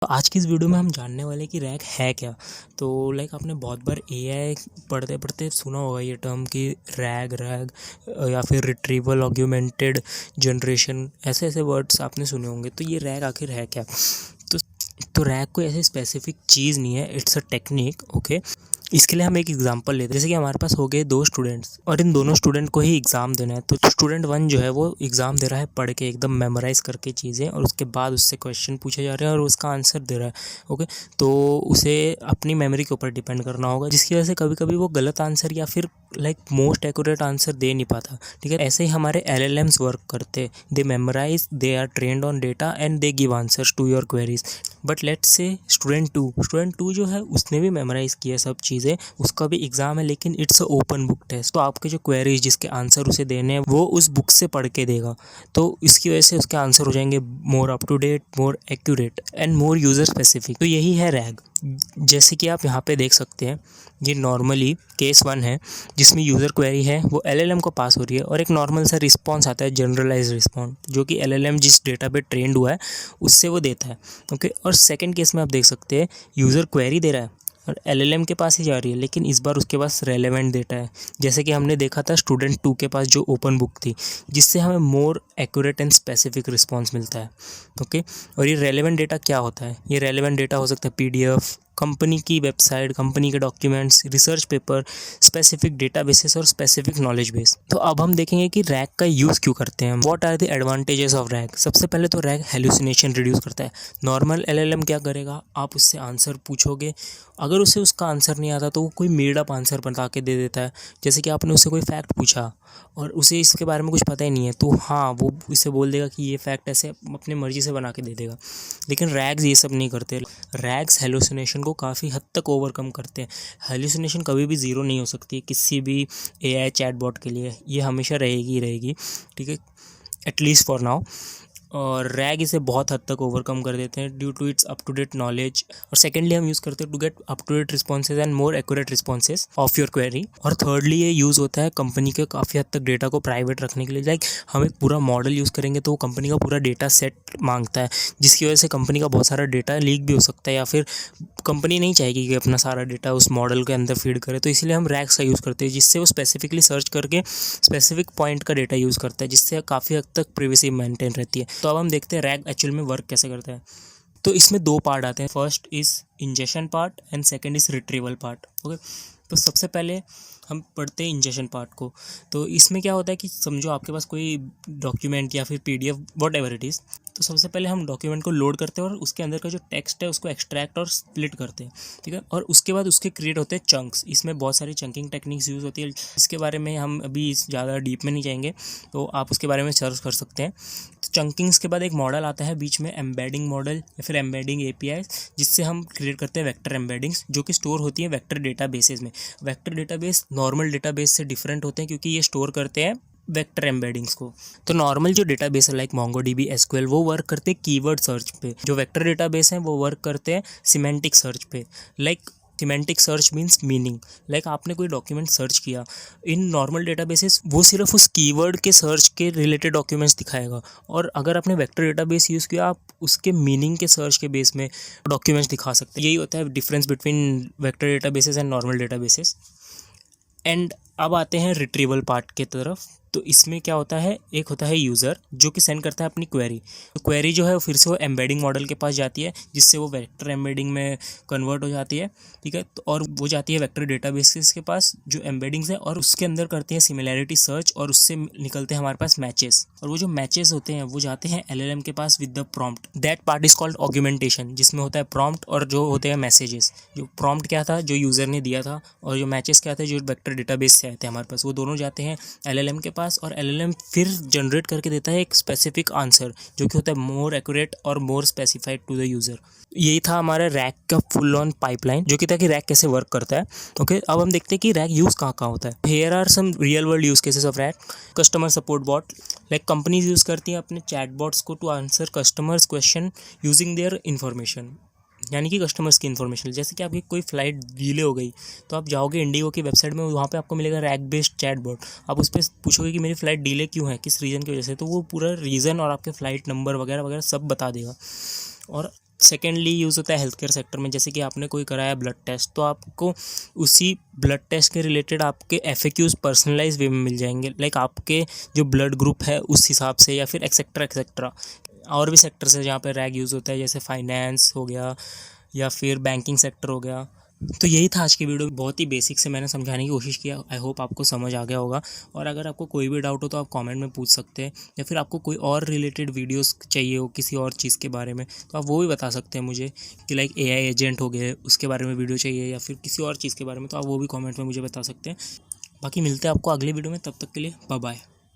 तो आज की इस वीडियो में हम जानने वाले हैं कि रैग है क्या। तो आपने बहुत बार एआई पढ़ते पढ़ते सुना होगा ये टर्म कि रैग या फिर रिट्रीवल ऑग्यूमेंटेड जनरेशन, ऐसे ऐसे वर्ड्स आपने सुने होंगे। तो ये रैग आखिर है क्या? तो रैग कोई ऐसी स्पेसिफिक चीज़ नहीं है, इट्स अ टेक्निक। ओके, इसके लिए हम एक एग्जांपल लेते हैं। जैसे कि हमारे पास हो गए दो स्टूडेंट्स और इन दोनों स्टूडेंट को ही एग्ज़ाम देना है। तो स्टूडेंट 1 जो है वो एग्ज़ाम दे रहा है पढ़ के, एकदम मेमोराइज़ करके चीज़ें, और उसके बाद उससे क्वेश्चन पूछे जा रहे हैं और उसका आंसर दे रहा है। ओके, तो उसे अपनी मेमोरी के ऊपर डिपेंड करना होगा, जिसकी वजह से कभी कभी वो गलत आंसर या फिर मोस्ट एक्यूरेट आंसर दे नहीं पाता। ठीक है, ऐसे ही हमारे LLMs वर्क करते। They memorise, they are trained on data and they give answers to your queries. But let's say student two जो है उसने भी मेमोराइज़ किया सब चीज़ें, उसका भी एग्ज़ाम है, लेकिन it's a open book test. तो आपके जो क्वेरीज जिसके आंसर उसे देने हैं वो उस बुक से पढ़ के देगा। तो इसकी वजह से उसके आंसर हो जाएंगे more up to date, more accurate and more user specific. तो यही है रैग। जैसे कि आप यहाँ पे देख सकते हैं, ये नॉर्मली केस 1 है जिसमें यूज़र क्वेरी है वो LLM को पास हो रही है और एक नॉर्मल सा रिस्पॉन्स आता है, जनरलाइज रिस्पॉन्स, जो कि LLM जिस डेटा पे ट्रेंड हुआ है उससे वो देता है। ओके, और सेकंड केस में आप देख सकते हैं यूज़र क्वेरी दे रहा है और LLM के पास ही जा रही है, लेकिन इस बार उसके पास रेलेवेंट डेटा है। जैसे कि हमने देखा था स्टूडेंट 2 के पास जो ओपन बुक थी, जिससे हमें मोर एक्यूरेट एंड स्पेसिफिक रिस्पॉन्स मिलता है। ओके, और ये रेलेवेंट डेटा क्या होता है? ये रेलेवेंट डेटा हो सकता है PDF, कंपनी की वेबसाइट, कंपनी के documents, research paper, specific databases और स्पेसिफिक नॉलेज बेस। तो अब हम देखेंगे कि रैग का यूज़ क्यों करते हैं हम। What are the advantages of RAG? सबसे पहले तो रैग हेलुसिनेशन रिड्यूस करता है। नॉर्मल LLM क्या करेगा, आप उससे आंसर पूछोगे, अगर उसे उसका आंसर नहीं आता तो वो कोई मेड अप आंसर बता के दे देता है। जैसे कि आपने उससे कोई फैक्ट पूछा और उसे इसके बारे में कुछ पता ही नहीं है, तो हाँ वो इसे बोल देगा कि ये फैक्ट ऐसे अपनी मर्जी से बना के दे देगा। लेकिन रैग्स ये सब नहीं करते। रैग्स हेलुसिनेशन को काफ़ी हद तक ओवरकम करते हैं। हेलुसिनेशन कभी भी ज़ीरो नहीं हो सकती किसी भी AI चैटबॉट के लिए, ये हमेशा रहेगी ही रहेगी। ठीक है, एटलीस्ट फॉर नाउ। और रैग इसे बहुत हद तक ओवरकम कर देते हैं due to its up to date knowledge. और सेकेंडली हम यूज़ करते हैं to get up to date responses and more accurate responses of your query. और थर्डली ये यूज़ होता है कंपनी के काफ़ी हद तक डेटा को प्राइवेट रखने के लिए। हम एक पूरा मॉडल यूज़ करेंगे तो वो कंपनी का पूरा डेटा सेट मांगता है, जिसकी वजह से कंपनी का बहुत सारा डेटा लीक भी हो सकता है, या फिर कंपनी नहीं चाहेगी कि अपना सारा डेटा उस मॉडल के अंदर फीड करे। तो इसलिए हम रैग्स का यूज़ करते हैं, जिससे वो स्पेसिफिकली सर्च करके स्पेसिफिक पॉइंट का डेटा यूज़ करता है, जिससे काफ़ी हद तक प्रिवेसी मेंटेन रहती है। तो अब हम देखते हैं रैग एक्चुअल में वर्क कैसे करता है। तो इसमें 2 पार्ट आते हैं, first is injection part and second is retrieval part. Okay, तो सबसे पहले हम पढ़ते हैं इंजेक्शन पार्ट को। तो इसमें क्या होता है कि समझो आपके पास कोई डॉक्यूमेंट या फिर PDF what ever it is. तो सबसे पहले हम डॉक्यूमेंट को लोड करते हैं और उसके अंदर का जो टेक्स्ट है उसको एक्सट्रैक्ट और स्प्लिट करते हैं। ठीक है, और उसके बाद उसके क्रिएट होते हैं चंक्स। इसमें बहुत सारी चंकिंग टेक्निक्स यूज़ होती है, इसके बारे में हम अभी ज़्यादा डीप में नहीं जाएंगे, तो आप उसके बारे में सर्च कर सकते हैं। तो चंकिंग्स के बाद एक मॉडल आता है बीच में, एम्बेडिंग मॉडल या फिर एम्बेडिंग API, जिससे हम क्रिएट करते हैं वेक्टर एम्बेडिंग्स, जो कि स्टोर होती है वेक्टर डेटाबेसेस में। वेक्टर डेटाबेस नॉर्मल डेटाबेस से डिफरेंट होते हैं क्योंकि ये स्टोर करते हैं वेक्टर एम्बेडिंग्स को। तो नॉर्मल जो डेटाबेस है लाइक MongoDB, SQL, वो वर्क करते हैं कीवर्ड सर्च पे। जो वेक्टर डेटाबेस हैं वो वर्क करते हैं सिमेंटिक सर्च पे। Semantic search means meaning. आपने कोई डॉक्यूमेंट सर्च किया इन नॉर्मल डेटाबेसेस, वो सिर्फ उस कीवर्ड के सर्च के रिलेटेड डॉक्यूमेंट्स दिखाएगा, और अगर आपने वेक्टर डेटाबेस यूज़ किया आप उसके मीनिंग के सर्च के बेस में डॉक्यूमेंट्स दिखा सकते हैं। यही होता है difference between vector databases and normal databases. And अब आते हैं रिट्रीवल पार्ट के तरफ। तो इसमें क्या होता है, एक होता है यूज़र जो कि सेंड करता है अपनी क्वेरी। तो क्वेरी जो है फिर से वो एम्बेडिंग मॉडल के पास जाती है, जिससे वो वेक्टर एम्बेडिंग में कन्वर्ट हो जाती है। ठीक है, तो और वो जाती है वेक्टर डेटाबेसेस के पास जो एम्बेडिंग्स है, और उसके अंदर करते हैं सिमिलैरिटी सर्च, और उससे निकलते हैं हमारे पास मैचेस। और वो जो मैचेस होते हैं वो जाते हैं LLM के पास with the prompt. That part is called augmentation, जिसमें होता है प्रॉम्प्ट और जो होते हैं मैसेजेस। जो प्रॉम्प्ट क्या था, जो यूज़र ने दिया था, और जो मैचेस क्या थे, जो वेक्टर डेटाबेस से आए थे हमारे पास, वो दोनों जाते हैं LLM के पास, और LLM फिर जनरेट करके देता है एक स्पेसिफिक आंसर जो कि होता है मोर एक्यूरेट और मोर स्पेसिफाइड टू द यूज़र। यही था हमारा रैग का फुल ऑन पाइपलाइन, जो कि था कि रैग कैसे वर्क करता है। ओके, अब हम देखते हैं कि रैग यूज़ कहाँ कहाँ होता है। Here are some real world use cases of RAG. Customer support bot, companies use करती हैं अपने चैट बॉट्स को to answer customers question using their information, यानी कि कस्टमर्स की इन्फॉर्मेशन। जैसे कि आपकी कोई फ्लाइट डिले हो गई तो आप जाओगे इंडिगो की वेबसाइट में, वहाँ पे आपको मिलेगा रैग बेस्ड चैटबॉट। आप उस पर पूछोगे कि मेरी फ़्लाइट डिले क्यों है, किस रीज़न की वजह से, तो वो पूरा रीज़न और आपके फ़्लाइट नंबर वगैरह वगैरह सब बता देगा। और सेकेंडली यूज़ होता है हेल्थ केयर सेक्टर में। जैसे कि आपने कोई कराया ब्लड टेस्ट, तो आपको उसी ब्लड टेस्ट के रिलेटेड आपके FAQs पर्सनलाइज वे में मिल जाएंगे, लाइक आपके जो ब्लड ग्रुप है उस हिसाब से, या फिर एक्सेट्रा एक्सेट्रा। और भी सेक्टर्स है जहाँ पे रैग यूज़ होता है, जैसे फाइनेंस हो गया या फिर बैंकिंग सेक्टर हो गया। तो यही था आज की वीडियो, बहुत ही बेसिक से मैंने समझाने की कोशिश किया। आई होप आपको समझ आ गया होगा। और अगर आपको कोई भी डाउट हो तो आप कमेंट में पूछ सकते हैं, या फिर आपको कोई और रिलेटेड वीडियोस चाहिए हो किसी और चीज़ के बारे में तो आप वो भी बता सकते हैं मुझे, कि लाइक AI एजेंट हो गए उसके बारे में वीडियो चाहिए, या फिर किसी और चीज़ के बारे में, तो आप वो भी कॉमेंट में मुझे बता सकते हैं। बाकी मिलते हैं आपको अगली वीडियो में, तब तक के लिए बाय बाय।